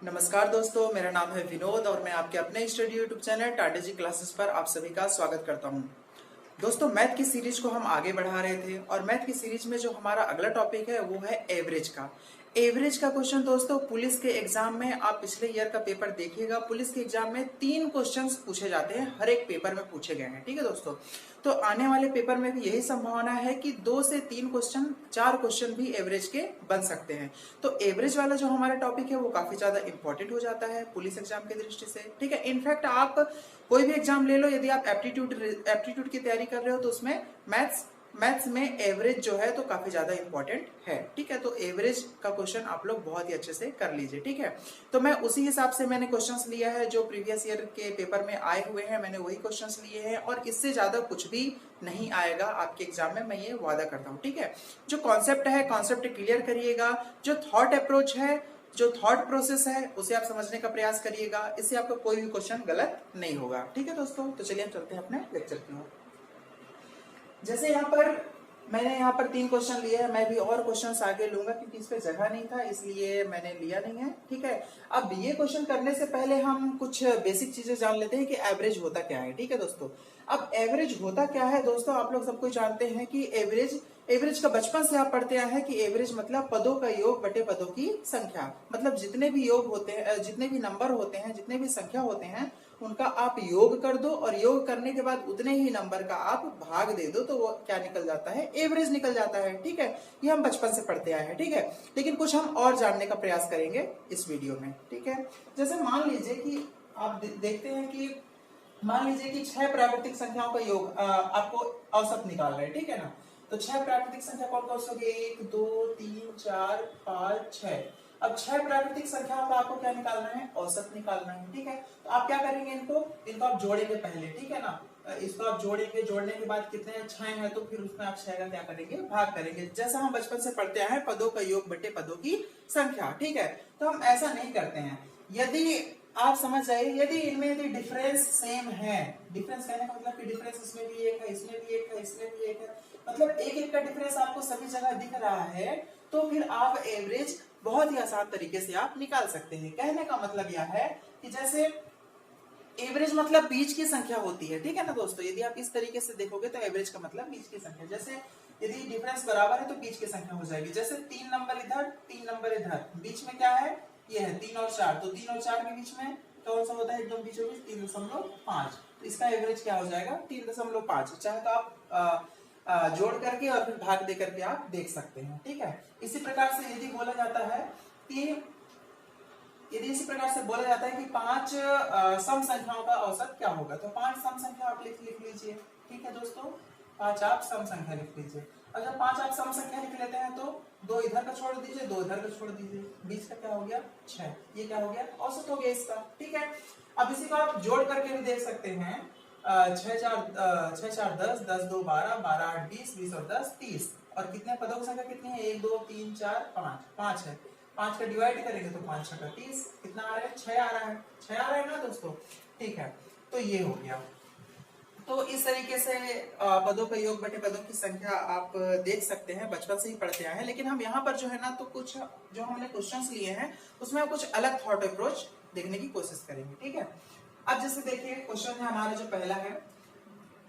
नमस्कार दोस्तों, मेरा नाम है विनोद और मैं आपके अपने स्टडी यूट्यूब चैनल टाटा जी क्लासेस पर आप सभी का स्वागत करता हूं। दोस्तों, मैथ की सीरीज को हम आगे बढ़ा रहे थे और मैथ की सीरीज में जो हमारा अगला टॉपिक है वो है एवरेज का। एवरेज का क्वेश्चन दोस्तों, पुलिस के एग्जाम में आप पिछले ईयर का पेपर देखिएगा। पुलिस के एग्जाम में 3 क्वेश्चंस पूछे जाते हैं, हर एक पेपर में पूछे गए हैं। ठीक है दोस्तों, तो आने वाले पेपर में भी यही संभावना है कि 2 से 3 क्वेश्चन, 4 क्वेश्चन भी एवरेज के बन सकते हैं। तो एवरेज वाला जो हमारा टॉपिक है वो काफी ज्यादा इंपॉर्टेंट हो जाता है पुलिस एग्जाम की दृष्टि से। ठीक है, इनफैक्ट आप कोई भी एग्जाम ले लो, यदि आप एप्टीट्यूड की तैयारी कर रहे हो तो उसमें मैथ्स में एवरेज जो है तो काफी ज्यादा इंपॉर्टेंट है। ठीक है, तो एवरेज का क्वेश्चन आप लोग बहुत ही अच्छे से कर लीजिए। ठीक है, तो मैं उसी हिसाब से मैंने क्वेश्चंस लिया है जो प्रीवियस ईयर के पेपर में आए हुए हैं, मैंने वही क्वेश्चंस लिए हैं और इससे ज्यादा कुछ भी नहीं आएगा आपके एग्जाम में, मैं ये वादा करता हूँ। ठीक है, जो कॉन्सेप्ट है कॉन्सेप्ट क्लियर करिएगा, जो थॉट अप्रोच है, जो थॉट प्रोसेस है उसे आप समझने का प्रयास करिएगा, इससे आपका कोई भी क्वेश्चन गलत नहीं होगा। ठीक है दोस्तों, तो चलिए हम चलते हैं अपने लेक्चर की ओर। जैसे मैंने यहाँ पर 3 क्वेश्चन लिए हैं, मैं भी और क्वेश्चंस आगे लूंगा क्योंकि इस पे जगह नहीं था, इसलिए मैंने लिया नहीं है। ठीक है, अब ये क्वेश्चन करने से पहले हम कुछ बेसिक चीजें जान लेते हैं कि एवरेज होता क्या है। ठीक है दोस्तों, अब एवरेज होता क्या है दोस्तों, आप लोग सबको जानते हैं कि एवरेज का बचपन से आप पढ़ते आए हैं कि एवरेज मतलब पदों का योग बटे पदों की संख्या। मतलब जितने भी योग होते हैं, जितने भी नंबर होते हैं, जितने भी संख्या होते हैं, उनका आप योग कर दो और योग करने के बाद उतने ही नंबर का आप भाग दे दो तो वो क्या निकल जाता है, एवरेज निकल जाता है। ठीक है, ये हम बचपन से पढ़ते आए हैं। ठीक है, लेकिन कुछ हम और जानने का प्रयास करेंगे इस वीडियो में। ठीक है, जैसे मान लीजिए कि आप देखते हैं कि मान लीजिए कि 6 प्राकृतिक संख्याओं का योग आपको औसत निकाल रहे हैं। ठीक है ना, तो 6 प्राकृतिक संख्या कौन कौन सी, 1 2 3 4 5 6। अब 6 प्राकृतिक संख्याओं का आपको क्या निकालना है, औसत निकालना है। ठीक है, तो आप क्या करेंगे, इनको आप जोड़ेंगे पहले। ठीक है ना, इसको आप जोड़ेंगे, जोड़ने के बाद कितने 6 हैं तो फिर उसमें आप 6 का क्या करेंगे, भाग करेंगे, जैसा हम बचपन से पढ़ते आए हैं, पदों का योग बटे पदों की संख्या। ठीक है, तो हम ऐसा नहीं करते हैं। यदि आप समझ जाइए, यदि इनमें यदि डिफरेंस सेम है, डिफरेंस कहने का मतलब कि डिफरेंस इसमें भी एक है, इसमें भी एक है, इसमें भी एक है, मतलब एक एक का डिफरेंस आपको सभी जगह दिख रहा है, तो फिर आप एवरेज बहुत ही आसान तरीके से आप निकाल सकते हैं। कहने का मतलब यह है कि जैसे एवरेज मतलब बीच की संख्या होती है। ठीक है ना दोस्तों, यदि आप इस तरीके से देखोगे तो एवरेज का मतलब बीच की संख्या। जैसे यदि डिफरेंस बराबर है तो बीच की संख्या हो जाएगी। जैसे 3 नंबर इधर 3 नंबर इधर, बीच में क्या है, ये है 3 और 4, तो 3 और 4 के बीच में कौन सा होता है, एकदम बीचों बीच 3.5, तो इसका एवरेज क्या हो जाएगा, 3.5। चाहे तो आप जोड़ करके और फिर भाग दे करके आप देख सकते हैं। ठीक है, इसी प्रकार से यदि बोला जाता है कि 5 सम संख्याओं का औसत क्या होगा, तो 5 सम संख्या आप लिख लीजिए। ठीक है दोस्तों, 5 आप सम संख्या लिख लीजिए। और जब 5 आप सम संख्या लिख लेते हैं तो 2 इधर का छोड़ दीजिए, 2 इधर का छोड़ दीजिए, बीच का क्या हो गया 6, ये क्या हो गया, औसत हो गया इसका। ठीक है, अब इसी को आप जोड़ करके भी देख सकते हैं, 6 4 10, 10 2 12, 12 8 20, 20 और 10 30। और कितने पदों की संख्या कितनी है, 1 2 3 4 5 है। 5 का डिवाइड करेंगे तो 5 6 30, कितना आ रहा है, 6 आ रहा है, 6 आ रहा है ना दोस्तों। ठीक है, तो ये हो गया। तो इस तरीके से पदों का योग बटे पदों की संख्या आप देख सकते हैं, बचपन से ही पढ़ते आए हैं। लेकिन हम यहाँ पर जो है ना, तो कुछ जो हमने क्वेश्चंस लिए हैं उसमें हम कुछ अलग थॉट अप्रोच देखने की कोशिश करेंगे। ठीक है, अब जैसे देखिए क्वेश्चन है हमारा जो पहला है,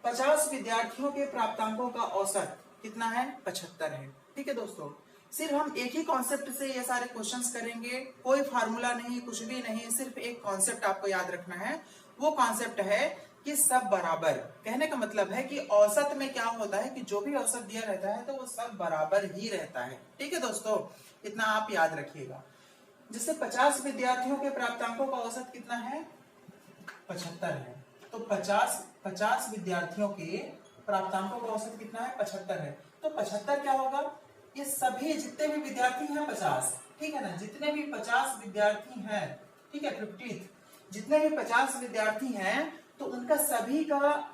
50 विद्यार्थियों के प्राप्तांकों का औसत कितना है, 75 है। ठीक है दोस्तों, सिर्फ हम एक ही कॉन्सेप्ट से ये सारे क्वेश्चंस करेंगे, कोई फार्मूला नहीं, कुछ भी नहीं, सिर्फ एक कॉन्सेप्ट आपको याद रखना है। वो कॉन्सेप्ट है कि सब बराबर। कहने का मतलब है कि औसत में क्या होता है कि जो भी औसत दिया रहता है तो वो सब बराबर ही रहता है। ठीक है दोस्तों, इतना आप याद रखिएगा। जिससे 50 विद्यार्थियों के प्राप्तांकों का औसत कितना है, 75 है। तो 50 विद्यार्थियों के प्राप्तांकों का औसत कितना है, 75 है। तो 75 क्या होगा, ये सभी जितने भी विद्यार्थी हैं 50, ठीक है ना, जितने भी 50 विद्यार्थी हैं, ठीक है, 50, जितने भी 50 विद्यार्थी हैं तो उनका सभी का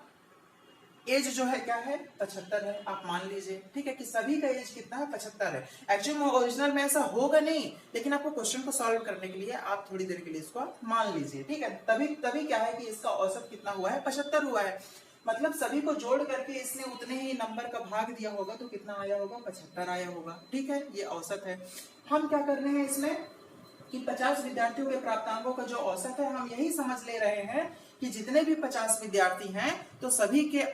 एज जो है क्या है, 75 है। आप मान लीजिए, ठीक है, कि सभी का एज कितना है, 75 है। एक्चुअली में ओरिजिनल में ऐसा होगा नहीं, लेकिन आपको क्वेश्चन को सॉल्व करने के लिए आप थोड़ी देर के लिए इसको आप मान लीजिए। ठीक है, तभी क्या है कि इसका औसत कितना हुआ है, 75 हुआ है। मतलब सभी को जोड़ करके इसने उतने ही नंबर का भाग दिया होगा तो कितना आया होगा, 75 आया होगा। ठीक है, ये औसत है। हम क्या कर रहे हैं इसमें, कि 50 विद्यार्थियों के प्राप्तांकों का जो औसत है, हम यही समझ ले रहे हैं कि जितने भी 50 विद्यार्थी हैं तो सभी के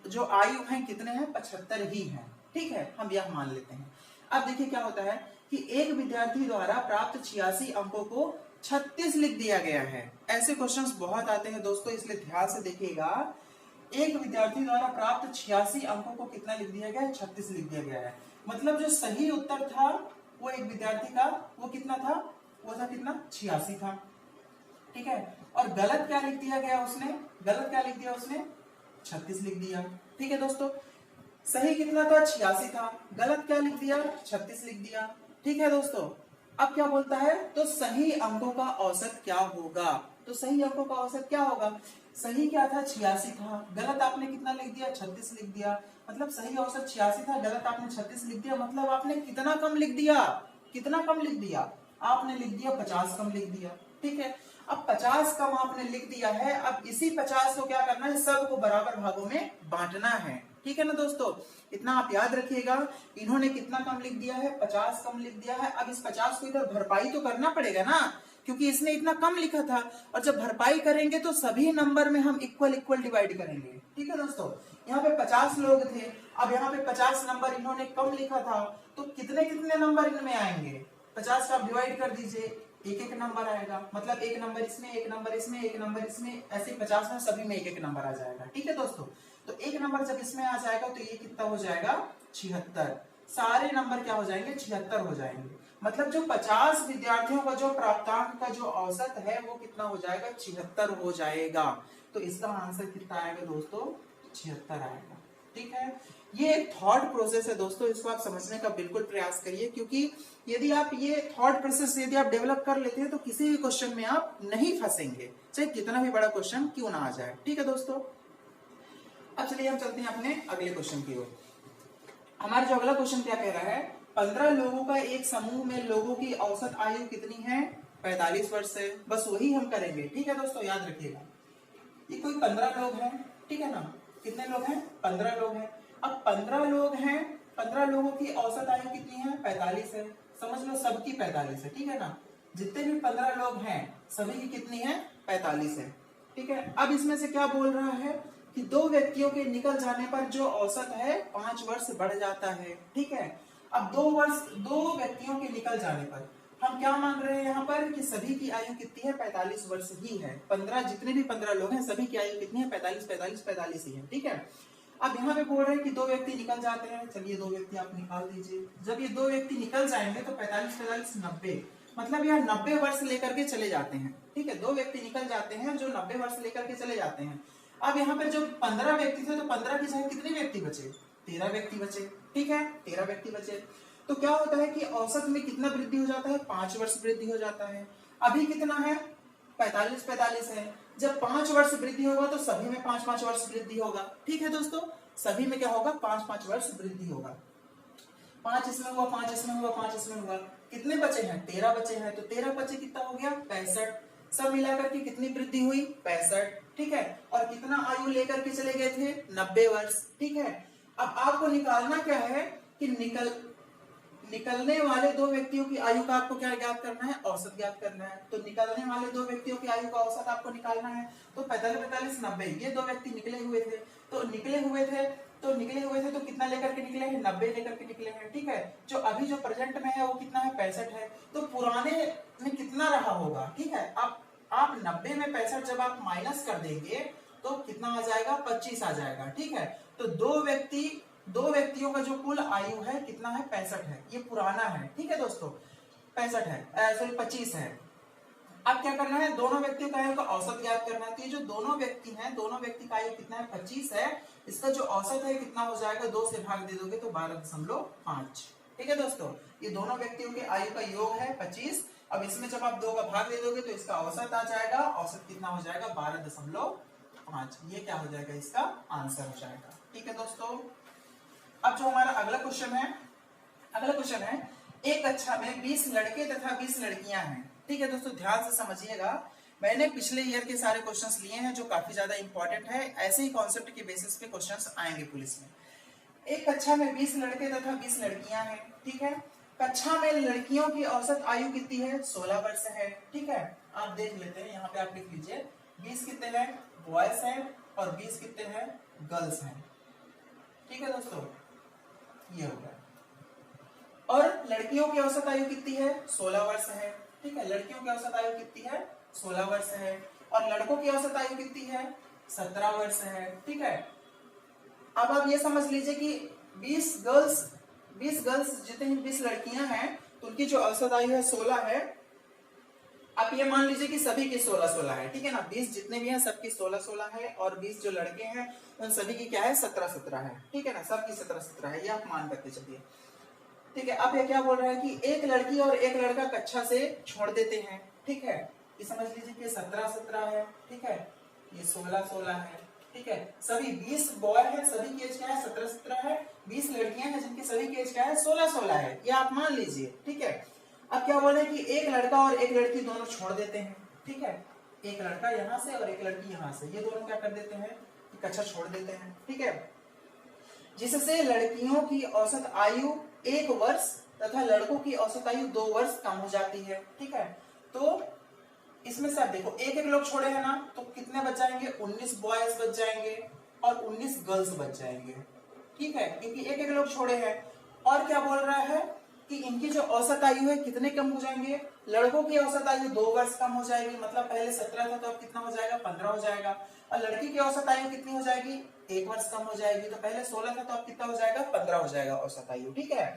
जो आयु हैं कितने हैं, 75 ही हैं। ठीक है, हम यह मान लेते हैं। अब देखिए क्या होता है कि एक विद्यार्थी द्वारा प्राप्त 86 अंकों को 36 लिख दिया गया है। ऐसे क्वेश्चंस बहुत आते हैं दोस्तों, इसलिए ध्यान से देखिएगा। एक विद्यार्थी द्वारा प्राप्त 86 अंकों को कितना लिख दिया गया है, 36 लिख दिया गया है। मतलब जो सही उत्तर था वो एक विद्यार्थी का वो कितना था, वो था कितना, 86 था। ठीक है, और गलत क्या लिख दिया गया उसने, गलत क्या लिख दिया उसने, 36 लिख दिया। ठीक है दोस्तों, सही कितना था, 86 था, गलत क्या लिख दिया, 36 लिख दिया। ठीक है दोस्तों, अब क्या बोलता है, तो सही अंकों का औसत क्या होगा, तो सही अंकों का औसत क्या होगा, सही क्या था, 86 था, गलत आपने कितना लिख दिया, 36 लिख दिया। मतलब सही औसत 86 था, गलत आपने 36 लिख दिया, मतलब आपने कितना कम लिख दिया, कितना कम लिख दिया, आपने लिख दिया 50 कम लिख दिया। ठीक है, अब 50 कम आपने लिख दिया है, अब इसी 50 को क्या करना है, सबको बराबर भागों में बांटना है। ठीक है ना दोस्तों, इतना आप याद रखिएगा। इन्होंने कितना कम लिख दिया है, 50 कम लिख दिया है। अब इस 50 को इधर भरपाई तो करना पड़ेगा ना, क्योंकि इसने इतना कम लिखा था, और जब भरपाई करेंगे तो सभी नंबर में हम इक्वल इक्वल डिवाइड करेंगे। ठीक है दोस्तों, यहाँ पे 50 लोग थे, अब यहाँ पे 50 नंबर इन्होंने कम लिखा था, तो कितने कितने नंबर इनमें आएंगे, 50 का आप डिवाइड कर दीजिए, एक एक नंबर आएगा। मतलब एक नंबर इसमें, एक नंबर इसमें, एक नंबर इसमें, ऐसे 50 में सभी में एक एक नंबर आ जाएगा। ठीक है दोस्तों, तो एक नंबर जब इसमें आ जाएगा तो ये कितना हो जाएगा, 76। सारे नंबर क्या हो जाएंगे, 76 हो जाएंगे। मतलब जो 50 विद्यार्थियों का जो प्राप्तांक का जो औसत है वो कितना हो जाएगा, 76 हो जाएगा। तो इसका आंसर कितना आएगा दोस्तों, 76 आएगा। ठीक है, ये एक थॉट प्रोसेस है दोस्तों, इसको आप समझने का बिल्कुल प्रयास करिए, क्योंकि यदि आप ये थॉट प्रोसेस यदि आप डेवलप कर लेते हैं तो किसी भी क्वेश्चन में आप नहीं फंसेंगे, चाहे कितना भी बड़ा क्वेश्चन क्यों ना आ जाए। ठीक है दोस्तों, अब चलिए हम चलते हैं अपने अगले क्वेश्चन की ओर। हमारा जो अगला क्वेश्चन क्या कह रहा है, 15 लोगों का एक समूह में लोगों की औसत आयु कितनी है, 45 वर्ष है। बस वही हम करेंगे। ठीक है दोस्तों, याद रखिएगा, ये कोई 15 लोग हैं। ठीक है ना, कितने लोग हैं, 15 लोग हैं। अब 15 लोग हैं, 15 लोगों की औसत आयु कितनी है, 45 है। समझ लो सबकी 45 है। ठीक है ना, जितने भी 15 लोग हैं सभी की कितनी है, 45 है। ठीक है, अब इसमें से क्या बोल रहा है कि दो व्यक्तियों के निकल जाने पर जो औसत है 5 वर्ष बढ़ जाता है। ठीक है, अब 2 व्यक्तियों के निकल जाने पर हम क्या मान रहे हैं यहाँ पर कि सभी की आयु कितनी है, 45 वर्ष ही है। 15 जितने भी 15 लोग हैं सभी की आयु कितनी है, 45 ही है। ठीक है, अब यहाँ पे बोल रहे हैं कि 2 व्यक्ति निकल जाते हैं। चलिए 2 व्यक्ति आप निकाल दीजिए। जब ये 2 व्यक्ति निकल जाएंगे तो 45 90, मतलब यहाँ 90 वर्ष लेकर के चले जाते हैं। ठीक है, 2 व्यक्ति निकल जाते हैं जो 90 वर्ष लेकर के चले जाते हैं। अब यहाँ पे जो 15 व्यक्ति थे तो 15 की जगह कितने व्यक्ति बचे, 13 व्यक्ति बचे। ठीक है, 13 व्यक्ति बचे, तो क्या होता है कि औसत में कितना वृद्धि हो जाता है, 5 वर्ष वृद्धि हो जाता है। अभी कितना है, 45 है। जब 5 वर्ष वृद्धि होगा तो सभी में 5 वर्ष वृद्धि होगा। ठीक है दोस्तों, सभी में क्या होगा, 5 वर्ष वृद्धि होगा। 5 इसमें हुआ, 5 इसमें हुआ, 5 इसमें हुआ, कितने बचे हैं, 13 बचे हैं। तो 13 बचे कितना हो गया, 65। सब मिलाकर के कितनी वृद्धि हुई, 65। ठीक है, और कितना आयु लेकर के चले गए थे, 90 वर्ष। ठीक है, अब आपको निकालना क्या है कि निकलने वाले 2 व्यक्तियों की आयु का आपको क्या ज्ञात करना है, औसत ज्ञात करना है। तो निकलने वाले 2 व्यक्तियों की आयु का औसत आपको निकालना है। तो 45 90, ये 2 व्यक्ति निकले हुए थे तो कितना लेकर के निकले हैं, 90 लेकर के निकले हैं। ठीक है, जो अभी जो प्रेजेंट में है वो कितना है, 65 है। तो पुराने में कितना रहा होगा। ठीक है, आप 90 में 65 जब आप माइनस कर देंगे तो कितना आ जाएगा, 25 आ जाएगा। ठीक है, तो 2 व्यक्तियों का जो कुल आयु है कितना है, 65 है। ये पुराना है। ठीक है दोस्तों, 65 है, सॉरी 25 है। अब क्या करना है, दोनों व्यक्तियों का आयु का औसत ज्ञात करना है। तो ये जो दोनों व्यक्ति हैं, दोनों व्यक्ति का आयु कितना है, 25 है। इसका जो औसत है कितना हो जाएगा, 2 से भाग दे दोगे तो 12.5। ठीक है दोस्तों, ये दोनों व्यक्तियों के आयु का योग है 25। अब इसमें जब आप 2 का भाग दे दोगे तो इसका औसत आ जाएगा। औसत कितना हो जाएगा, 12.5। ये क्या हो जाएगा, इसका आंसर हो जाएगा। ठीक है दोस्तों, अब जो हमारा अगला क्वेश्चन है, एक कक्षा में 20 लड़के तथा 20 लड़कियां हैं। ठीक है दोस्तों, ध्यान से समझिएगा। मैंने पिछले ईयर के सारे क्वेश्चंस लिए हैं जो काफी ज्यादा इंपॉर्टेंट है। ऐसे ही कॉन्सेप्ट के बेसिस पे क्वेश्चंस आएंगे पुलिस में। एक कक्षा में 20 लड़के तथा 20 लड़कियां हैं। ठीक है, कक्षा में लड़कियों की औसत आयु कितनी है? 16 वर्ष है। ठीक है, आप देख लेते हैं, यहाँ पे आप लिख लीजिए 20 कितने हैं बॉयज हैं और 20 कितने हैं गर्ल्स हैं। ठीक है दोस्तों, ये हो गया। और लड़कियों की औसत आयु कितनी है? 16 वर्ष है। ठीक है, लड़कियों की औसत आयु कितनी है? 16 वर्ष है। और लड़कों की औसत आयु कितनी है? 17 वर्ष है। ठीक है, अब आप ये समझ लीजिए कि 20 गर्ल्स जितनी 20 लड़कियां हैं तो उनकी जो औसत आयु है 16 है। आप ये मान लीजिए कि सभी की 16-16 है। ठीक है ना, 20 जितने भी हैं सबकी 16-16 है और 20 जो लड़के हैं उन सभी की क्या है? 17-17 है। ठीक है ना, सबकी 17-17 है, ये आप मान करके चलिए। ठीक है, अब ये क्या बोल रहा है कि एक लड़की और एक लड़का कक्षा से छोड़ देते हैं। ठीक है, ये समझ लीजिए कि 17-17 है। ठीक है, ये 16-16 है। ठीक है, सभी 20 बॉय है, सभी की एज क्या है? 17-17 है। 20 लड़कियां हैं जिनकी सभी की एज क्या है? 16-16 है, ये आप मान लीजिए। ठीक है, अब क्या बोले कि एक लड़का और एक लड़की दोनों छोड़ देते हैं। ठीक है, एक लड़का यहाँ से और एक लड़की यहाँ से, ये दोनों क्या कर देते हैं? कक्षा छोड़ देते हैं। ठीक है, जिससे लड़कियों की औसत आयु 1 वर्ष तथा लड़कों की औसत आयु 2 वर्ष कम हो जाती है। ठीक है, तो इसमें से आप देखो एक एक लोग छोड़े हैं ना, तो कितने बच जाएंगे? 19 बॉयज बच जाएंगे और 19 गर्ल्स बच जाएंगे। ठीक है, क्योंकि एक एक लोग छोड़े हैं। और क्या बोल रहा है कि इनकी जो औसत आयु है कितने कम हो जाएंगे? लड़कों की औसत आयु 2 वर्ष कम हो जाएगी, मतलब पहले 17 था तो अब कितना हो जाएगा? 15 हो जाएगा। और लड़की की औसत आयु कितनी हो जाएगी? 1 वर्ष कम हो जाएगी, तो पहले 16 था तो अब कितना हो जाएगा? 15 हो जाएगा औसत आयु। ठीक है,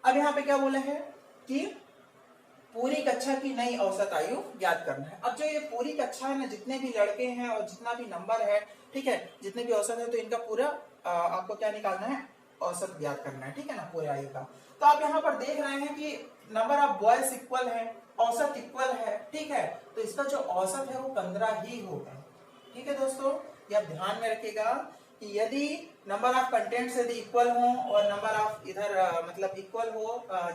अब यहाँ पे क्या बोले हैं कि पूरी कक्षा की नई औसत आयु ज्ञात करना है। अब जो ये पूरी कक्षा है ना, जितने भी लड़के हैं और जितना भी नंबर है, ठीक है, जितने भी औसत है, तो इनका पूरा आपको क्या निकालना है? औसत ज्ञात करना है। ठीक है ना, पूरे आयु का। तो आप यहाँ पर देख रहे हैं कि नंबर ऑफ बॉयज इक्वल है, औसत इक्वल है। ठीक है, तो इसका जो औसत है वो 15 ही होगा। ठीक है दोस्तों, ये आप ध्यान में रखिएगा कि यदि नंबर ऑफ कंटेंट्स यदि इक्वल हो और नंबर ऑफ इधर मतलब इक्वल हो,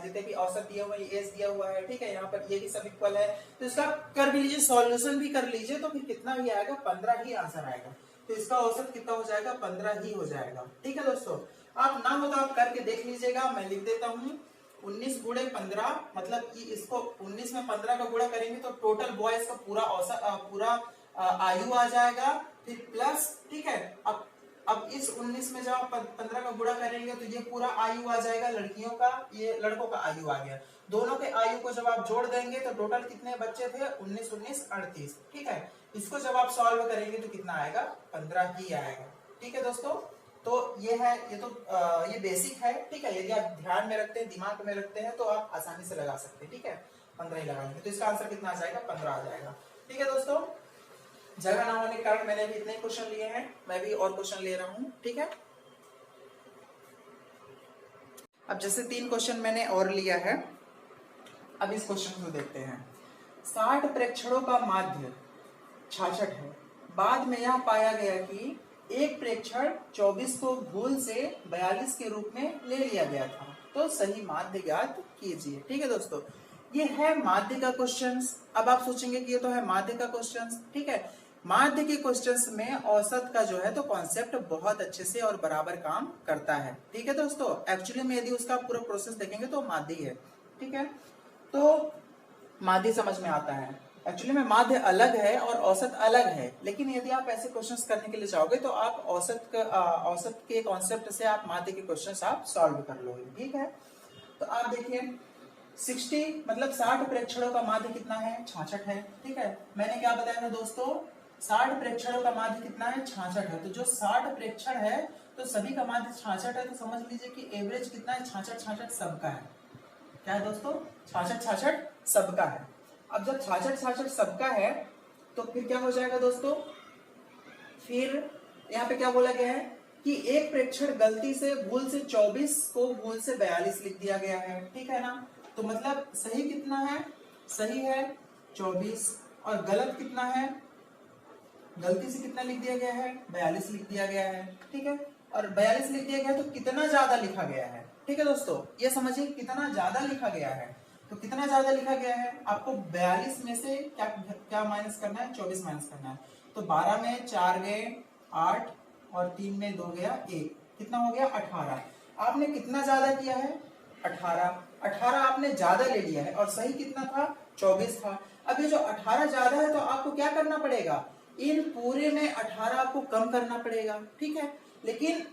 जितने भी औसत दिया हुआ है, एज दिया हुआ है, ठीक है, यहाँ पर ये भी सब इक्वल है, तो इसका कर भी लीजिए, सॉल्यूशन भी कर लीजिए, तो फिर कितना ही आएगा? 15 ही आंसर आएगा। तो इसका औसत कितना हो जाएगा? 15 ही हो जाएगा। ठीक है दोस्तों, आप ना हो तो आप करके देख लीजिएगा, मैं लिख देता हूँ 19 गुणे 15, मतलब कि इसको 19 में 15 का गुणा करेंगे तो टोटल बॉयज का पूरा औसत पूरा आयु आ जाएगा, फिर प्लस। ठीक है, अब इस 19 में जब आप 15 का गुणा करेंगे तो ये पूरा आयु आ जाएगा लड़कियों का, ये लड़कों का आयु आ गया। दोनों के आयु को जब आप जोड़ देंगे तो टोटल कितने बच्चे थे? 19 19 38। ठीक है, इसको जब आप सॉल्व करेंगे तो कितना आएगा? 15 ही आएगा। ठीक है दोस्तों, तो ये है, ये तो ये बेसिक है। ठीक है, यदि आप ध्यान में रखते हैं, दिमाग में रखते हैं, तो आप आसानी से लगा सकते हैं। ठीक है, 15 ही लगाएंगे तो इसका आंसर कितना आ जाएगा? 15 आ जाएगा। ठीक है दोस्तों, जगह ना होने के कारण मैंने भी इतने क्वेश्चन लिए हैं, मैं भी और क्वेश्चन ले रहा हूं। ठीक है, अब जैसे 3 क्वेश्चन मैंने और लिया है, अब इस क्वेश्चन को देखते हैं। 60 प्रेक्षणों का माध्य 66 है। बाद में यह पाया गया कि एक प्रेक्षण 24 को भूल से 42 के रूप में ले लिया गया था, तो सही माध्य ज्ञात कीजिए। ठीक है दोस्तों, ये है माध्य का क्वेश्चंस। अब आप सोचेंगे कि ये तो है माध्य का क्वेश्चंस। ठीक है, माध्य के क्वेश्चंस में औसत का जो है तो कॉन्सेप्ट बहुत अच्छे से और बराबर काम करता है। ठीक है दोस्तों, एक्चुअली में यदि उसका पूरा प्रोसेस देखेंगे तो माध्य है। ठीक है, तो माध्य समझ में आता है। एक्चुअली में माध्य अलग है और औसत अलग है, लेकिन यदि आप ऐसे क्वेश्चंस करने के लिए जाओगे तो आप औसत के कॉन्सेप्ट से आप माध्य के क्वेश्चंस आप सॉल्व कर लोगे। ठीक है, तो आप देखिए 60 मतलब 60 प्रेक्षणों का माध्य कितना है? 66 है। ठीक है, मैंने क्या बताया था दोस्तों? 60 प्रेक्षणों का माध्य कितना है? 66 है। तो जो 60 प्रेक्षण है तो सभी का माध्य 66 है, तो समझ लीजिए कि एवरेज कितना है? 66 सबका है। क्या है दोस्तों? 66 सबका है। अब जब 66 सबका है तो फिर क्या हो जाएगा दोस्तों? फिर यहाँ पे क्या बोला गया है कि एक प्रेक्षण गलती से भूल से 24 को भूल से 42 लिख दिया गया है। ठीक है ना, तो मतलब सही कितना है? सही है 24, और गलत कितना है? गलती से कितना लिख दिया गया है? 42 लिख दिया गया है। ठीक है, और 42 लिख दिया गया तो कितना ज्यादा लिखा गया है? ठीक है दोस्तों, ये समझिए कितना ज्यादा लिखा गया है। तो कितना ज्यादा लिखा गया है? आपको 42 में से क्या क्या माइनस करना है? 24 माइनस करना है। तो 12 में 4 गए 8 और 3 में 2 गया 1, कितना हो गया? 18। आपने कितना ज्यादा किया है? 18, 18 आपने ज्यादा ले लिया है और सही कितना था, 24 था। अब ये जो 18 ज्यादा है तो आपको क्या करना पड़ेगा, इन पूरे में 18 आपको कम करना पड़ेगा, ठीक है। लेकिन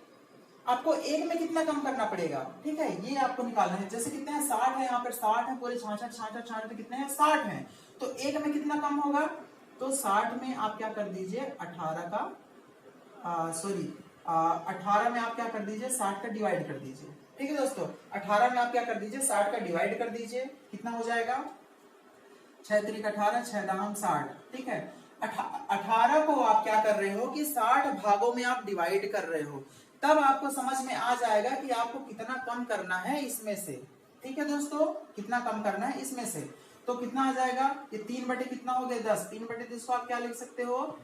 आपको एक में कितना कम करना पड़ेगा, ठीक है, ये आपको निकालना है। जैसे कितने हैं, 60 है, यहाँ पर 60 है, पूरे 66 66 66 कितने हैं, 60 है, तो एक में कितना कम होगा, तो 60 में आप क्या कर दीजिए, 18 का 18 में आप क्या कर दीजिए, 60 का डिवाइड कर दीजिए, ठीक है दोस्तों। 18 में आप क्या कर दीजिए, 60 का डिवाइड कर दीजिए, कितना हो जाएगा, 6 3 18, 6 दाम 60, ठीक है। 18 को आप क्या कर रहे हो कि 60 भागों में आप डिवाइड कर रहे हो, तब आपको समझ में आ जाएगा कि आपको कितना कम करना है इसमें से, ठीक है दोस्तों, कितना कम करना है इसमें से। तो कितना आ जाएगा, ये 3 बटे कितना हो गया, 10, 3 बटे 10 को आप क्या लिख सकते हो,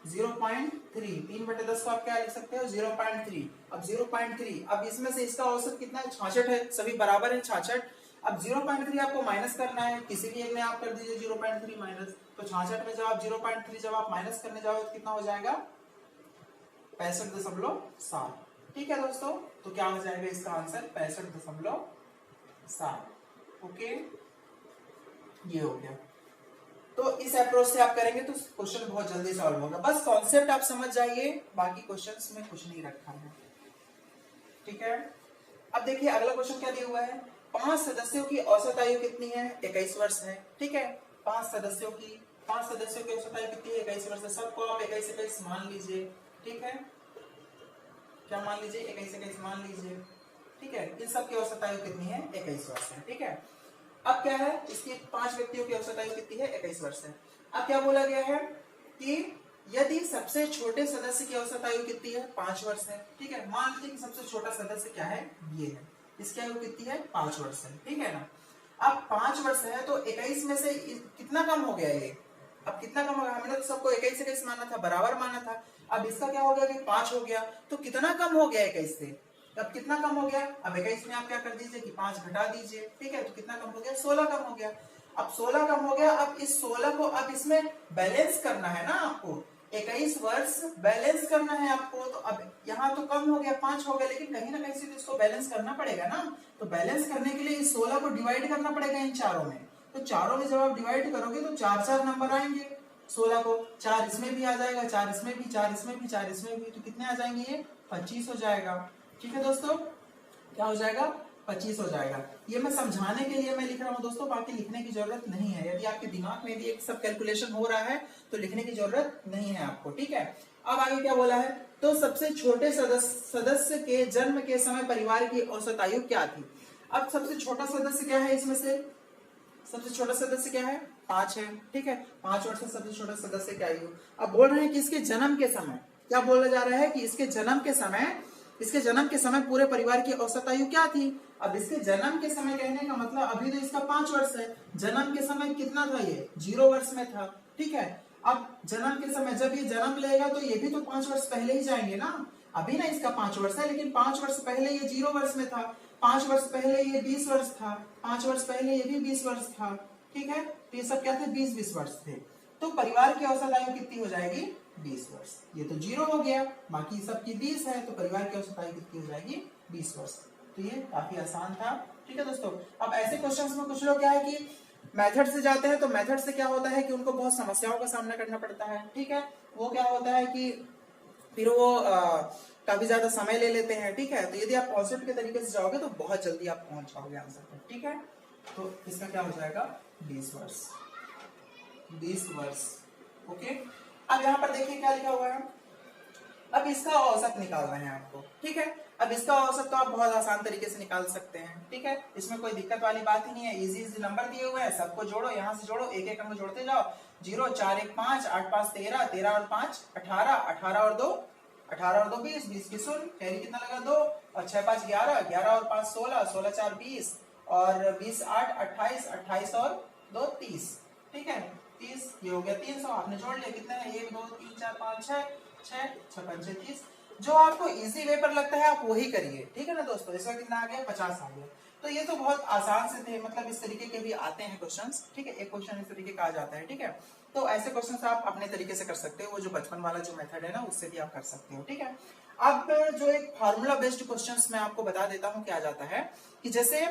0.3, 3 बटे 10 को आप क्या लिख सकते हो, 0.3। अब 0.3, अब इसमें से इसका औसत कितना है, 66 है, सभी बराबर है 66। अब 0.3 आपको माइनस करना है, किसी भी एक में आप कर दीजिए 0.3 माइनस, तो 66 में जब आप 0.3 जब आप माइनस करने जाओगे तो कितना हो जाएगा, 65.7, ठीक है दोस्तों। तो क्या हो जाएगा इसका आंसर, 65.7, ओके, ये हो गया। तो इस अप्रोच से आप करेंगे तो क्वेश्चन बहुत जल्दी सॉल्व होगा, बस कॉन्सेप्ट आप समझ जाइए, बाकी क्वेश्चंस में कुछ नहीं रखा है, ठीक है। अब देखिए अगला क्वेश्चन क्या दिया हुआ है, 5 सदस्यों की औसत आयु कितनी है, 21 वर्ष है, ठीक है। 5 सदस्यों की औसत आयु कितनी है, 21 वर्ष है। सबको आप 21 मान लीजिए, ठीक है, क्या मान लीजिए, 21 मान लीजिए, ठीक है। इन सब की औसत आयु कितनी है, 21 वर्ष है, ठीक है। अब क्या है, इसकी 5 व्यक्तियों की औसत आयु कितनी है, 21 वर्ष है। अब क्या बोला गया है कि यदि सबसे छोटे सदस्य की औसत आयु कितनी है, 5 वर्ष है, ठीक है। मान लीजिए कि सबसे छोटा सदस्य क्या है, ये है, इसकी आयु कितनी है, 5 वर्ष है, ठीक है ना। अब 5 वर्ष है तो 21 में से कितना कम हो गया ये, अब कितना कम हो गया, हमने तो सबको 21 माना था, बराबर माना था। अब इसका क्या हो गया कि 5 हो गया, तो कितना कम हो गया 21 से, अब कितना कम हो गया, अब 21 में आप क्या कर दीजिए कि 5 घटा दीजिए, ठीक है, तो कितना कम हो गया, 16 कम हो गया। अब 16 कम हो गया, अब इस 16 को अब इसमें बैलेंस करना है ना आपको, 21 वर्ष बैलेंस करना है आपको। तो अब यहाँ तो कम हो गया, 5 हो गया, लेकिन कहीं ना कहीं से तो इसको बैलेंस करना पड़ेगा ना। तो बैलेंस करने के लिए इस 16 को डिवाइड करना पड़ेगा इन चारों में। तो चारों में जब आप डिवाइड करोगे तो 4 नंबर आएंगे, 16 को 4 इसमें भी आ जाएगा, 4 इसमें भी, 4 इसमें भी, 4 इसमें भी, तो कितने आ जाएंगे, ये 25 हो जाएगा, ठीक है दोस्तों। क्या हो जाएगा, 25 हो जाएगा। ये मैं समझाने के लिए मैं लिख रहा हूँ दोस्तों, बाकी लिखने की जरूरत नहीं है। यदि आपके दिमाग में भी एक सब कैलकुलेशन हो रहा है तो लिखने की जरूरत नहीं है आपको, ठीक है। अब आगे क्या बोला है, तो सबसे छोटे सदस्य के जन्म के समय परिवार की औसत आयु क्या थी। अब सबसे छोटा सदस्य क्या है, इसमें से सबसे छोटा सदस्य क्या है, 5 है, ठीक है। 5 वर्ष से सबसे छोटा सदस्य क्या आयु। अब बोल रहे हैं कि इसके जन्म के समय, क्या बोला जा रहा है कि इसके जन्म के समय पूरे परिवार की औसत आयु क्या थी। अब इसके जन्म के समय कहने का मतलब अभी तो इसका 5 वर्ष है, जन्म के समय कितना था, ये 0 वर्ष में था, ठीक है। अब जन्म के समय जब ये जन्म लेगा तो ये भी तो 5 वर्ष पहले ही जाएंगे ना। अभी ना इसका 5 वर्ष है, लेकिन 5 वर्ष पहले ये 0 वर्ष में था, 5 वर्ष पहले ये 20 वर्ष था, 5 वर्ष पहले ये भी 20 वर्ष था, ठीक है। तो ये सब क्या थे, 20 वर्ष थे। तो परिवार की औसत आयु कितनी हो जाएगी, 20 वर्ष। ये तो 0 हो गया, बाकी सबकी 20 है, तो परिवार की औसत आयु कितनी हो जाएगी, 20 वर्ष। तो ये काफी आसान था, ठीक है दोस्तों। अब ऐसे क्वेश्चंस में कुछ लोग क्या है कि मेथड से जाते हैं, तो मेथड से क्या होता है कि उनको बहुत समस्याओं का सामना करना पड़ता है, ठीक है। वो क्या होता है कि फिर वो काफी ज्यादा समय ले लेते हैं, ठीक है। तो यदि आप कॉन्सेप्ट के तरीके से जाओगे तो बहुत जल्दी आप पहुंच जाओगे आंसर पर, ठीक है। तो इसका क्या हो जाएगा, 20 वर्ष, 20 वर्ष, ओके। अब यहाँ पर देखिए क्या लिखा हुआ है, अब इसका औसत निकाल रहे हैं आपको, ठीक है। अब इसका औसत तो आप बहुत आसान तरीके से निकाल सकते हैं, ठीक है। इसमें कोई दिक्कत वाली बात ही नहीं है, इजी नंबर दिए हुए हैं, सबको जोड़ो, यहाँ से जोड़ो, एक एक अंक जोड़ते जाओ, 0 4 1 5 8 5 13, 13 और 5 18, 18 और 2 20, 20 की सुन कैरी कितना लगा 2, और 6 5 11, 11 और 5 16, 16 4 20, और 20 8 28, 28 और 2 30, ठीक है। 30 ये हो गया 300, आपने जोड़ लिया, कितना है 1 2 3 4 5 6, 6 5 30। जो आपको इजी वे पर लगता है आप वही करिए, ठीक है ना दोस्तों। इसका कितना आ गया, 50 आ गया। तो ये तो बहुत आसान से थे, मतलब इस तरीके के भी आते हैं क्वेश्चंस, ठीक है। एक क्वेश्चन इस तरीके का आ जाता है, ठीक है। तो ऐसे क्वेश्चंस आप अपने तरीके से कर सकते हो, वो जो बचपन वाला जो मेथड है ना उससे भी आप कर सकते हो, ठीक है। अब जो एक फार्मूला बेस्ड क्वेश्चंस मैं आपको बता देता हूं क्या जाता है कि जैसे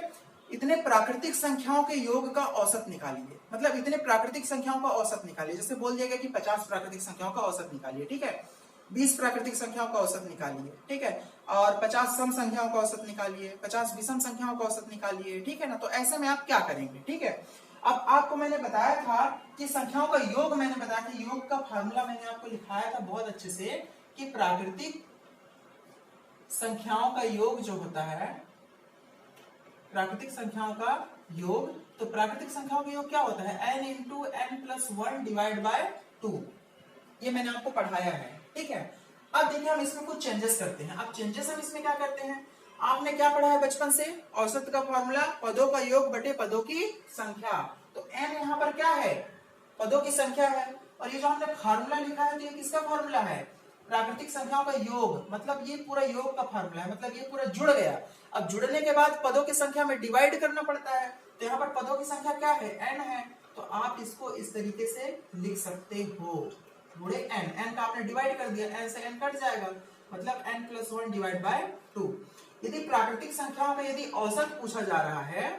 इतने प्राकृतिक संख्याओं के योग का औसत निकालिए, मतलब इतने प्राकृतिक संख्याओं का औसत निकालिए। जैसे बोल दिया गया कि 50 प्राकृतिक संख्याओं का औसत निकालिए, ठीक है। 20 प्राकृतिक संख्याओं का औसत निकालिए, ठीक है। और 50 सम संख्याओं का औसत निकालिए, 50 विषम संख्याओं का औसत निकालिए, ठीक है ना। तो ऐसे में आप क्या करेंगे, ठीक है। अब आपको मैंने बताया था कि संख्याओं का योग, मैंने बताया था योग का फार्मूला मैंने आपको लिखाया था बहुत अच्छे से कि प्राकृतिक संख्याओं का योग जो होता है, प्राकृतिक संख्याओं का योग, तो प्राकृतिक संख्याओं का योग क्या होता है, n into n plus 1 divide by 2। ये मैंने आपको पढ़ाया है, ठीक है। अब देखिए हम इसमें कुछ चेंजेस करते हैं। अब चेंजेस हम इसमें क्या करते हैं, आपने क्या पढ़ा है बचपन से, औसत का फॉर्मूला पदों का योग बटे पदों की संख्या। तो n यहाँ पर क्या है, पदों की संख्या है, और ये जो हमने फार्मूला लिखा है तो ये किसका फार्मूला है, प्राकृतिक संख्याओं का योग, मतलब ये पूरा योग का फार्मूला है, मतलब ये पूरा जुड़ गया। अब जुड़ने के बाद पदों की संख्या में डिवाइड करना पड़ता है, तो यहाँ पर पदों की संख्या क्या है, n है, तो आप इसको इस तरीके से लिख सकते हो, गुणे n का आपने डिवाइड कर दिया, n से n कट जाएगा, मतलब n प्लस 1 डिवाइड बाय 2। यदि प्राकृतिक संख्याओं का यदि औसत पूछा जा रहा है,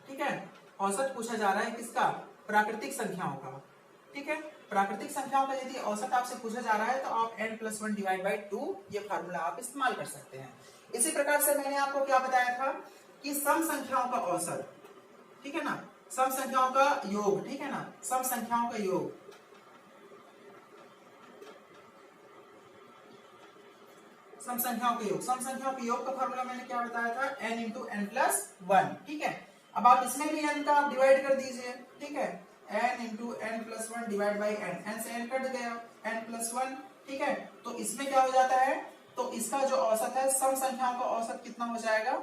ठीक है, औसत पूछा जा रहा है किसका, प्राकृतिक संख्याओं का, ठीक है। प्राकृतिक संख्याओं का यदि औसत आपसे पूछा जा रहा है तो आप n प्लस 1 डिवाइड बाई 2 ये फार्मूला आप इस्तेमाल कर सकते हैं। इसी प्रकार से मैंने आपको क्या बताया था कि सम संख्याओं का औसत, ठीक है ना, सम संख्याओं का योग, ठीक है ना, सम संख्याओं का योग, सम संख्याओं के योग, सम संख्याओं के योग का फार्मूला मैंने क्या बताया था, n इंटू एन प्लस 1, ठीक है। अब आप इसमें भी n का आप डिवाइड कर दीजिए, ठीक है, n into n plus 1 divide by n से n कट गया, n प्लस 1, ठीक है। तो इसमें क्या हो जाता है, तो इसका जो औसत है, सम संख्याओं का औसत कितना हो जाएगा,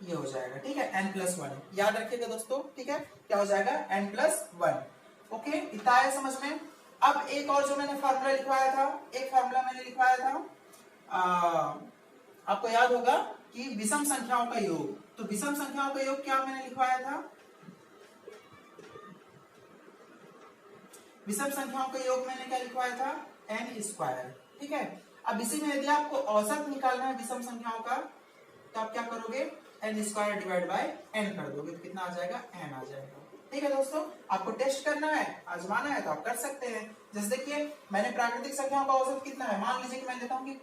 ये हो जाएगा, ठीक है, n प्लस 1, याद रखिएगा दोस्तों, ठीक है, क्या हो जाएगा, n प्लस 1। ओके, इतना आया समझ में। अब एक और जो मैंने फार्मूला लिखवाया था, एक फार्मूला मैंने लिखवाया था, आपको याद होगा कि विषम संख्याओं का योग, तो विषम संख्याओं का योग क्या मैंने लिखवाया था, विषम संख्याओं का योग मैंने क्या लिखवाया था, n स्क्वायर, ठीक है। अब इसी में यदि आपको औसत निकालना है विषम संख्याओं का, तो आप क्या करोगे, n square divide by n कर दोगे, तो कितना आ जाएगा, n आ जाएगा, ठीक है दोस्तों। आपको टेस्ट करना है, आजमाना है तो आप कर सकते हैं। जैसे देखिए मैंने प्राकृतिक संख्याओं का औसत कितना है, मान लीजिए कि मैं लेता हूँ कि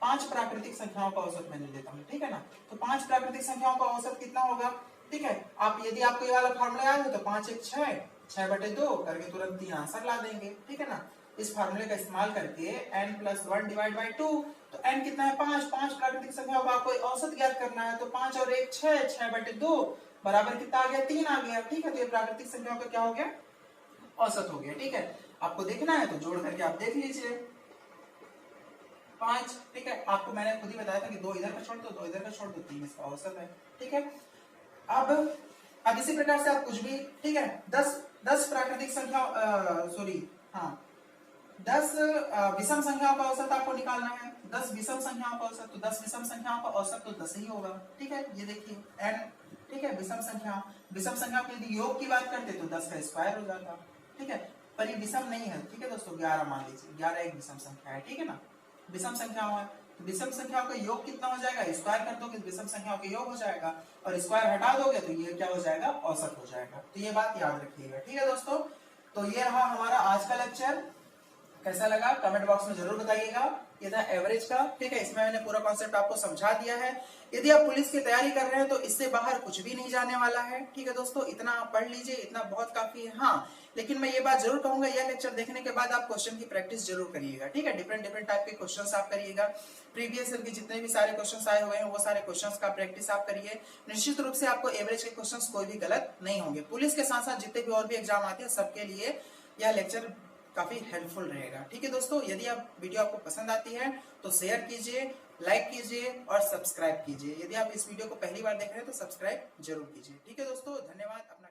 5 प्राकृतिक संख्याओं का औसत मैंने लेता हूँ, ठीक है ना। तो 5 प्राकृतिक संख्याओं का औसत कितना होगा, ठीक है। आप यदि आपको ये वाला फार्मूला याद हो तो 5 1 6, 6 बटे 2 करके तुरंत 3 आंसर ला देंगे, ठीक है ना। इस फार्मूले का इस्तेमाल करके n प्लस 1 डिवाइड बाई 2, तो n कितना है, 5 प्राकृतिक संख्याओं का आपको औसत ज्ञात करना है, तो 5 और 1 6, 6 बटे 2 बराबर कितना आ गया, 3 आ गया, ठीक है। तो ये प्राकृतिक संख्याओं का क्या हो गया, औसत हो गया, ठीक है। आपको देखना है तो जोड़ करके आप देख लीजिए, 5, ठीक है। आपको मैंने खुद ही बताया था कि 2 इधर का छोड़ दो, 2 इधर का छोड़ दो, 3 इसका औसत है, ठीक है। अब इसी प्रकार से आप कुछ भी, ठीक है, 10 प्राकृतिक संख्या, सॉरी, हाँ, 10 विषम संख्याओं का औसत आपको निकालना है, 10 विषम संख्याओं का औसत, तो 10 विषम संख्याओं का औसत तो 10 ही होगा, ठीक है। ये देखिए n, ठीक है, विषम संख्या के यदि योग की बात करते तो 10 का स्क्वायर हो जाता, ठीक है। पर ये विषम नहीं है, ठीक है दोस्तों, 11 मान लीजिए, 11 एक विषम संख्या है, ठीक है ना, विषम संख्याओं है, तो विषम संख्याओं का योग कितना हो जाएगा, स्क्वायर कर दोगे विषम संख्याओं का योग हो जाएगा, और स्क्वायर हटा दोगे तो ये क्या हो जाएगा, औसत हो जाएगा। तो ये बात याद रखिएगा, ठीक है दोस्तों। तो ये रहा हमारा आज का लेक्चर, कैसा लगा कमेंट बॉक्स में जरूर बताइएगा। ये था एवरेज का, ठीक है, इसमें मैंने पूरा कॉन्सेप्ट आपको समझा दिया है। यदि आप पुलिस की तैयारी कर रहे हैं तो इससे बाहर कुछ भी नहीं जाने वाला है, ठीक है दोस्तों, इतना आप पढ़ लीजिए, इतना बहुत काफी है। हाँ, लेकिन मैं ये बात जरूर कहूंगा, यह लेक्चर देखने के बाद आप क्वेश्चन की प्रैक्टिस जरूर करिएगा, ठीक है, डिफरेंट टाइप के क्वेश्चंस आप करिएगा, प्रीवियस ईयर के जितने भी सारे क्वेश्चंस आए हुए हैं वो सारे क्वेश्चंस का प्रैक्टिस आप करिए। निश्चित रूप से आपको एवरेज के क्वेश्चंस कोई भी गलत नहीं होंगे। पुलिस के साथ साथ जितने भी और भी एग्जाम आते हैं सबके लिए यह लेक्चर काफी हेल्पफुल रहेगा, ठीक है दोस्तों। यदि आप वीडियो आपको पसंद आती है तो शेयर कीजिए, लाइक कीजिए और सब्सक्राइब कीजिए। यदि आप इस वीडियो को पहली बार देख रहे हैं तो सब्सक्राइब जरूर कीजिए, ठीक है दोस्तों। धन्यवाद।